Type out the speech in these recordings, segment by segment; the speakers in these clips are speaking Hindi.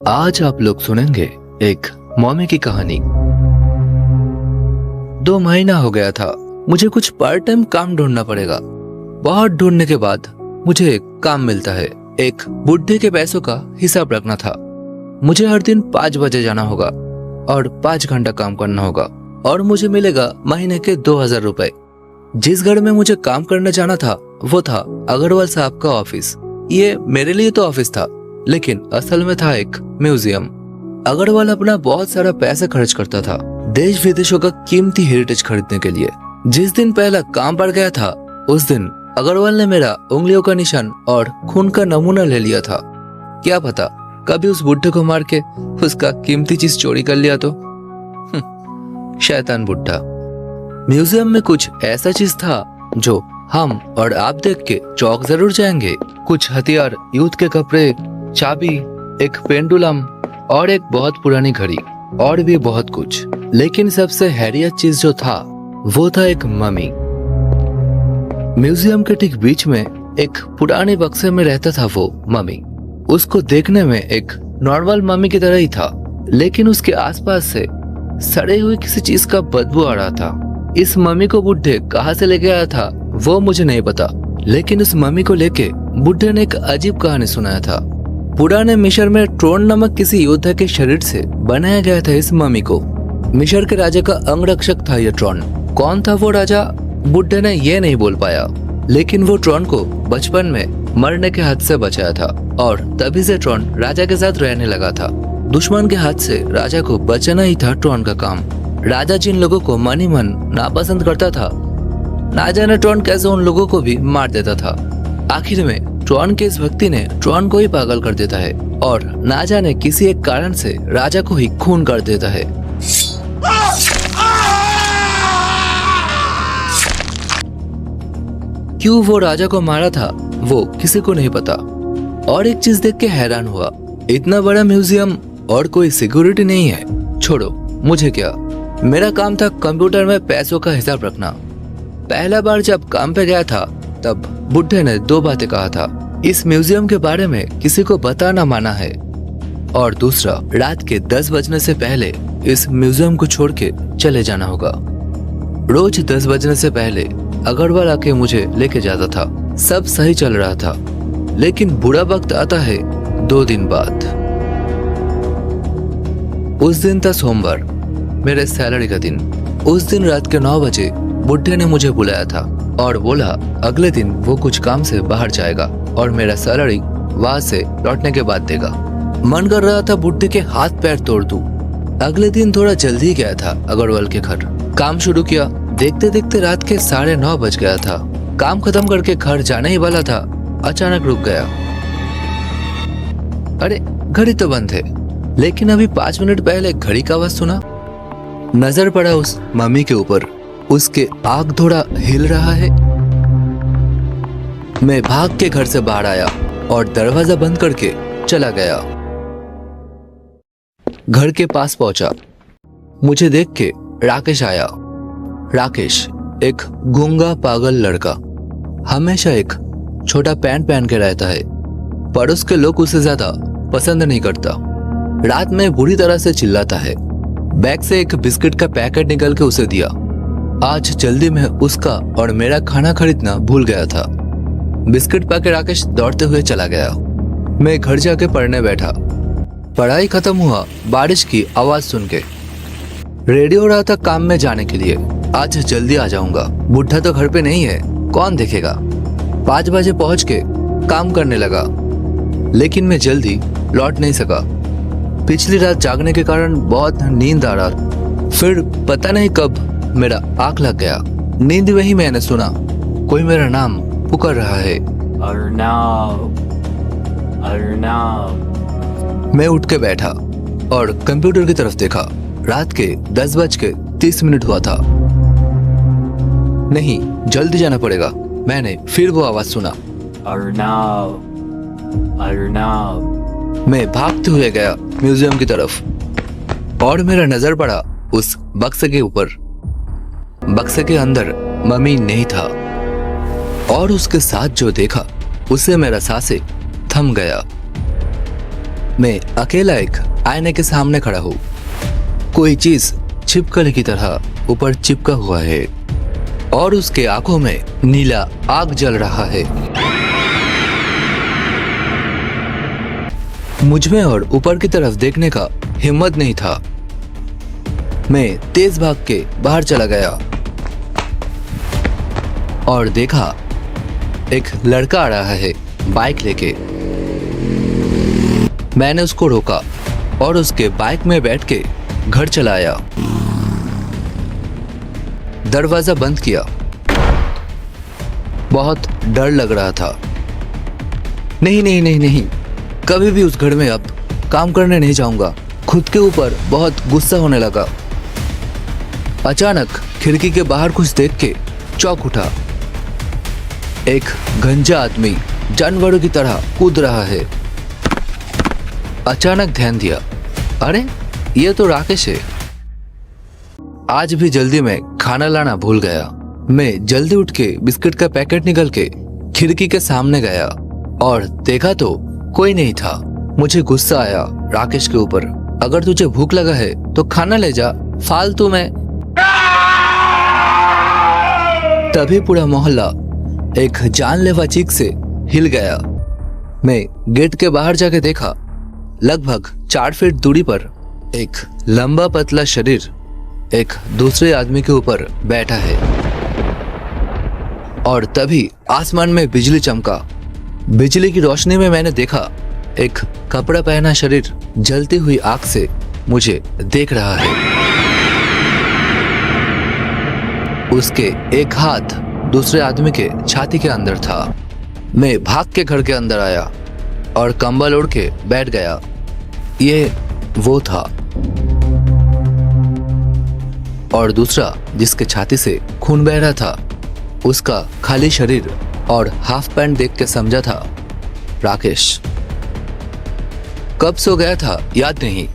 आज आप लोग सुनेंगे एक मम्मी की कहानी। 2 महीना हो गया था। मुझे कुछ पार्ट टाइम काम ढूंढना पड़ेगा। बहुत ढूंढने के बाद मुझे एक काम मिलता है। एक बुढ़े के पैसों का हिसाब रखना था। मुझे हर दिन 5 बजे जाना होगा और 5 घंटा काम करना होगा और मुझे मिलेगा महीने के 2000 रुपए। जिस घर में मुझे काम करने जाना था वो था अग्रवाल साहब का ऑफिस। ये मेरे लिए तो ऑफिस था, लेकिन असल में था एक म्यूजियम। अग्रवाल अपना बहुत सारा पैसा खर्च करता था देश विदेशों का कीमती हेरिटेज खरीदने के लिए। जिस दिन पहला काम पड़ गया था उस दिन अग्रवाल ने मेरा उंगलियों का निशान और खून का नमूना ले लिया था। क्या पता कभी उस बुढ़े को मार के उसका कीमती चीज चोरी कर लिया तो। शैतान बुढ़ा। म्यूजियम में कुछ ऐसा चीज था जो हम और आप देख के चौंक जरूर जाएंगे। कुछ हथियार, यूथ के कपड़े, चाबी, एक पेंडुलम और एक बहुत पुरानी घड़ी और भी बहुत कुछ। लेकिन सबसे हैरियत चीज जो था वो था एक मम्मी। म्यूजियम के ठीक बीच में एक पुराने बक्से में रहता था वो मम्मी। उसको देखने में एक नॉर्मल मम्मी की तरह ही था, लेकिन उसके आसपास से सड़े हुए किसी चीज का बदबू आ रहा था। इस मम्मी को बुढ़े कहाँ से लेके आया था वो मुझे नहीं पता, लेकिन उस मम्मी को लेके बुढ़े ने एक अजीब कहानी सुनाया था। पुराने मिस्र में ट्रोन नामक किसी योद्धा के शरीर से बनाया गया था इस मम्मी को। मिस्र के राजा का अंगरक्षक था ये ट्रोन। कौन था वो राजा बुढ़े ने ये नहीं बोल पाया, लेकिन वो ट्रोन को बचपन में मरने के हाथ से बचाया था और तभी से ट्रोन राजा के साथ रहने लगा था। दुश्मन के हाथ से राजा को बचाना ही था ट्रोन का काम। राजा जिन लोगों को मन ही मन नापसंद करता था, ना जाने ट्रोन कैसे उन लोगों को भी मार देता था। आखिर में ट्रोन के इस भक्ति ने ट्रोन को ही पागल कर देता है और ना जाने किसी एक कारण से राजा को ही खून कर देता है। क्यों वो राजा को मारा था वो किसी को नहीं पता। और एक चीज देख के हैरान हुआ, इतना बड़ा म्यूजियम और कोई सिक्योरिटी नहीं है। छोड़ो, मुझे क्या, मेरा काम था कंप्यूटर में पैसों का हिसाब रखना। पहला बार जब काम पे गया था तब बुढ़े ने 2 बातें कहा था। इस म्यूजियम के बारे में किसी को बताना माना है, और दूसरा, रात के 10 बजने से पहले इस म्यूजियम को छोड़ के चले जाना होगा। रोज 10 बजने से पहले अग्रवाल आके मुझे लेके जाता था। सब सही चल रहा था, लेकिन बुरा वक्त आता है 2 दिन बाद। उस दिन था सोमवार, मेरे सैलरी का दिन। उस दिन रात के 9 बजे बुढ़े ने मुझे बुलाया था और बोला अगले दिन वो कुछ काम से बाहर जाएगा और मेरा सैलरी वहां से लौटने के बाद देगा। मन कर रहा था बुढ़े के हाथ पैर तोड़ दूं। अगले दिन थोड़ा जल्दी गया था अग्रवाल के घर। काम शुरू किया। देखते देखते रात के 9:30 बज गया था। काम खत्म करके घर जाने ही वाला था, अचानक रुक गया। अरे, घड़ी तो बंद है, लेकिन अभी 5 मिनट पहले घड़ी का आवाज सुना। नजर पड़ा उस मम्मी के ऊपर। उसके आग थोड़ा हिल रहा है। मैं भाग के घर से बाहर आया और दरवाजा बंद करके चला गया। घर के पास पहुंचा। मुझे देख के राकेश आया। राकेश एक गूंगा पागल लड़का, हमेशा एक छोटा पैंट पहन के रहता है, पर उसके लोग उसे ज्यादा पसंद नहीं करता। रात में बुरी तरह से चिल्लाता है। बैग से एक बिस्किट का पैकेट निकल के उसे दिया। आज जल्दी में उसका और मेरा खाना खरीदना भूल गया था। बिस्किट पाके राकेश दौड़ते हुए चला गया। मैं घर जाके पढ़ने बैठा। पढ़ाई खत्म हुआ बारिश की आवाज सुन के। रेडी हो रहा था काम में जाने के लिए। आज जल्दी आ जाऊंगा, बुढ़ा तो घर पे नहीं है, कौन देखेगा। 5 बजे पहुंच के काम करने लगा, लेकिन मैं जल्दी लौट नहीं सका। पिछली रात जागने के कारण बहुत नींद आ रहा। फिर पता नहीं कब मेरा आंख लग गया। नींद में ही मैंने सुना कोई मेरा नाम पुकार रहा है। अर्नब, अर्नब। मैं उठ के बैठा और कंप्यूटर की तरफ देखा। रात के 10:30 हुआ था। नहीं, जल्दी जाना पड़ेगा। मैंने फिर वो आवाज सुना, अर्नब, अर्नब। मैं भागते हुए गया म्यूजियम की तरफ और मेरा नजर पड़ा उस बक्से के ऊपर। बक्से के अंदर मम्मी नहीं था और उसके साथ जो देखा उसे मेरा सांसें थम गया। मैं अकेला एक आईने के सामने खड़ा हूँ। कोई चीज छिपकली की तरह ऊपर चिपका हुआ है और उसके आंखों में नीला आग जल रहा है। मुझ में और ऊपर की तरफ देखने का हिम्मत नहीं था। मैं तेज भाग के बाहर चला गया और देखा एक लड़का आ रहा है बाइक लेके। मैंने उसको रोका और उसके बाइक में बैठ के घर चला आया। दरवाजा बंद किया। बहुत डर लग रहा था। नहीं नहीं नहीं नहीं, कभी भी उस घर में अब काम करने नहीं जाऊंगा। खुद के ऊपर बहुत गुस्सा होने लगा। अचानक खिड़की के बाहर कुछ देख के चौंक उठा। एक गंजा आदमी जानवरों की तरह कूद रहा है। अचानक ध्यान दिया, अरे ये तो राकेश है। आज भी जल्दी में खाना लाना भूल गया। मैं जल्दी उठ के बिस्किट का पैकेट निकल के खिड़की के सामने गया और देखा तो कोई नहीं था। मुझे गुस्सा आया राकेश के ऊपर। अगर तुझे भूख लगा है तो खाना ले जा, फालतू में। तभी पूरा मोहल्ला एक जानलेवा चीख से हिल गया। मैं गेट के बाहर जाके देखा, लगभग 4 फीट दूरी पर एक लंबा पतला शरीर एक दूसरे आदमी के ऊपर बैठा है। और तभी आसमान में बिजली चमका। बिजली की रोशनी में मैंने देखा एक कपड़ा पहना शरीर जलती हुई आग से मुझे देख रहा है। उसके एक हाथ दूसरे आदमी के छाती के अंदर था। मैं भाग के घर के अंदर आया और कंबल ओढ़ के बैठ गया। ये वो था। और दूसरा जिसके छाती से खून बह रहा था, उसका खाली शरीर और हाफ पैंट देख के समझा था राकेश। कब सो गया था याद नहीं।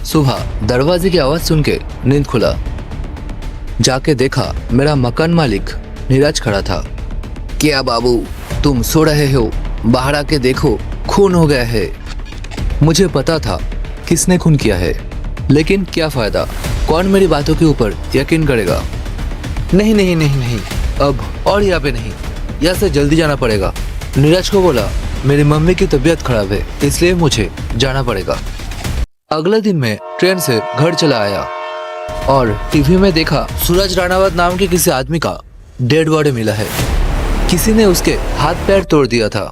सुबह दरवाजे की आवाज सुन के नींद खुला। जाके देखा मेरा मकान मालिक नीरज खड़ा था। क्या बाबू, तुम सो रहे हो? बाहर आके देखो, खून हो गया है। मुझे पता था किसने खून किया है, लेकिन क्या फायदा, कौन मेरी बातों के ऊपर यकीन करेगा। नहीं नहीं नहीं नहीं, अब और यहाँ पे नहीं, यहाँ से जल्दी जाना पड़ेगा। नीरज को बोला मेरी मम्मी की तबीयत खराब है, इसलिए मुझे जाना पड़ेगा। अगले दिन मैं ट्रेन से घर चला आया और टीवी में देखा सूरज राणावत नाम के किसी आदमी का डेड बॉडी मिला है। किसी ने उसके हाथ पैर तोड़ दिया था।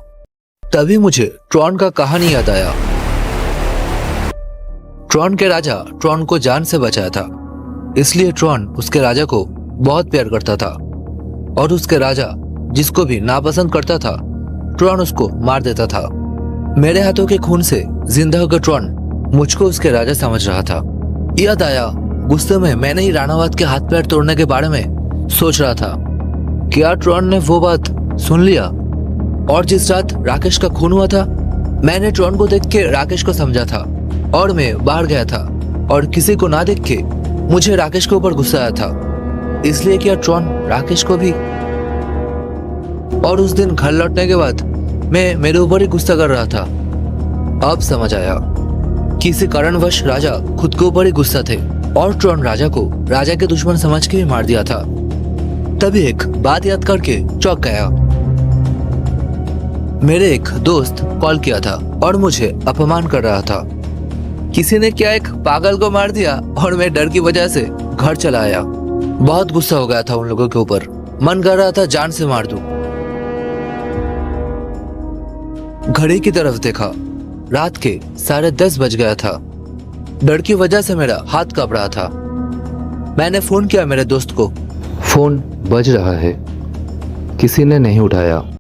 तभी मुझे ट्रॉन का कहानी याद आया। ट्रॉन के राजा ट्रॉन को जान से बचाया था, इसलिए ट्रॉन उसके राजा को बहुत प्यार करता था। और उसके राजा जिसको भी नापसंद करता था, ट्रॉन उसको मार देता था। मेरे हाथों के खून से जिंदा होकर ट्रॉन मुझको उसके राजा समझ रहा था। याद आया, गुस्से में मैंने ही राणावत के हाथ पैर तोड़ने के बारे में सोच रहा था। क्या ट्रॉन ने वो बात सुन लिया? और जिस रात राकेश का खून हुआ था, मैंने ट्रॉन को देख के राकेश को समझा था और मैं बाहर गया था और किसी को ना देख के मुझे राकेश के ऊपर गुस्सा आया था। इसलिए क्या ट्रॉन राकेश को भी? और उस दिन घर लौटने के बाद मैं मेरे ऊपर ही गुस्सा कर रहा था। अब समझ आया, किसी कारणवश राजा खुद के ऊपर ही गुस्सा थे और ट्रॉन राजा को राजा के दुश्मन समझ के ही मार दिया था। तभी एक बात याद करके चौंक गया। मेरे एक दोस्त कॉल किया था और मुझे अपमान कर रहा था। किसी ने क्या एक पागल को मार दिया और मैं डर की वजह से घर चला आया। बहुत गुस्सा हो गया था उन लोगों के ऊपर। मन कर रहा था जान से मार दूं। घड़ी की तरफ देखा, रात के 10:30 बज गया था। डर की वजह से मेरा हाथ कांप रहा था। मैंने फोन किया मेरे दोस्त को। फोन बज रहा है, किसी ने नहीं उठाया।